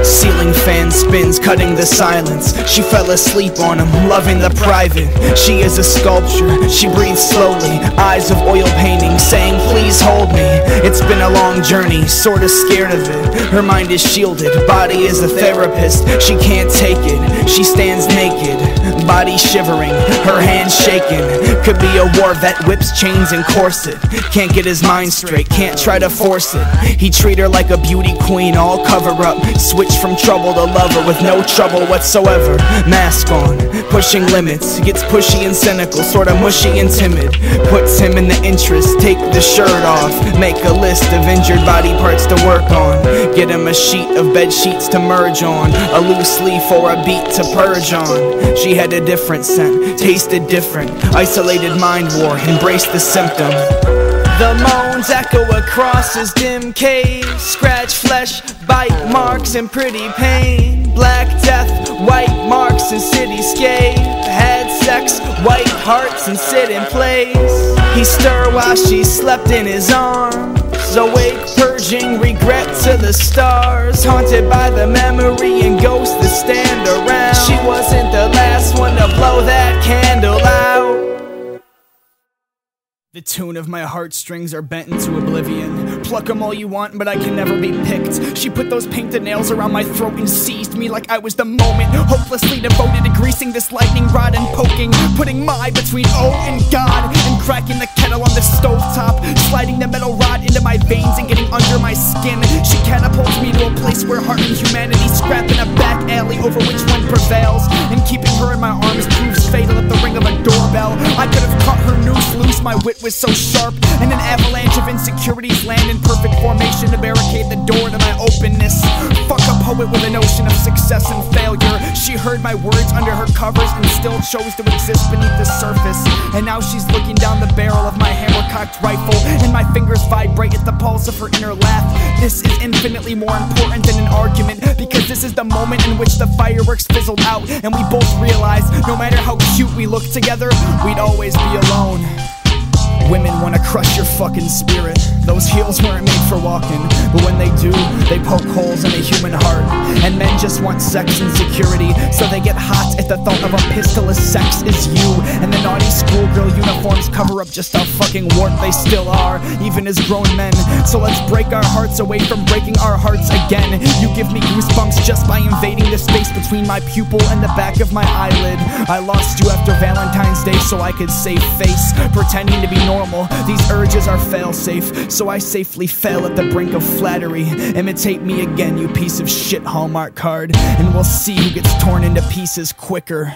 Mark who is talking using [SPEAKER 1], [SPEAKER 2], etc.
[SPEAKER 1] Ceiling fan spins, cutting the silence. She fell asleep on him, loving the private. She is a sculpture, she breathes slowly. Eyes of oil painting, saying please hold me. It's been a long journey, sorta scared of it. Her mind is shielded, body is a therapist. She can't take it, she stands naked, body shivering, her hands shaking. Could be a war vet, whips, chains, and corset. Can't get his mind straight, can't try to force it. He treat her like a beauty queen, all cover up. Switch from trouble to lover with no trouble whatsoever. Mask on, pushing limits. Gets pushy and cynical, sorta mushy and timid. Puts him in the interest, take the shirt off. Make a list of injured body parts to work on. Get him a sheet of bed sheets to merge on. A loose leaf or a beat to purge on. She had a different scent, tasted different. Isolated mind war, embraced the symptom. The moans echo across his dim cave. Scratch flesh, bite marks and pretty pain. Black death, white marks and cityscape. Had sex, white hearts and sit in place. He stirred while she slept in his arms. Awake, purging regret to the stars. Haunted by the memory and ghosts that stand around. She wasn't the last one to blow that candle out. The tune of my heartstrings are bent into oblivion. Pluck 'em all you want, but I can never be picked. She put those painted nails around my throat and seized me like I was the moment. Hopelessly devoted to greasing this lightning rod and poking. Putting my between O and God. And cracking the kettle on the stovetop. Sliding the metal rod into my veins and getting under my skin. She catapults me to a place where heart and humanity scrap in a back alley over which one prevails. And keeping her in my arms proves fatal at the ring of a doorbell. I could have cut her noose loose, my wit was so sharp. And an avalanche of insecurities land in perfect formation to barricade the door to my openness. Fuck a poet with a notion of success and failure. She heard my words under her covers and still chose to exist beneath the surface. And now she's looking down the barrel of my hammer-cocked rifle, and my fingers vibrate at the pulse of her inner laugh. This is infinitely more important than an argument, because this is the moment in which the fireworks fizzled out, and we both realized no matter how cute we look together, we'd always be alone. Women wanna crush your fucking spirit. Those heels weren't made for walking, but when they do, they poke holes in a human heart. And men just want sex and security, so they get hot at the thought of a pistol as sex is you. And the naughty schoolgirl uniforms cover up just how fucking warped they still are, even as grown men. So let's break our hearts away from breaking our hearts again. You give me goosebumps just by invading the space between my pupil and the back of my eyelid. I lost you after Valentine's Day so I could save face, pretending to be normal. These urges are fail-safe, so I safely fail at the brink of flattery. Imitate me again, you piece of shit Hallmark card, and we'll see who gets torn into pieces quicker.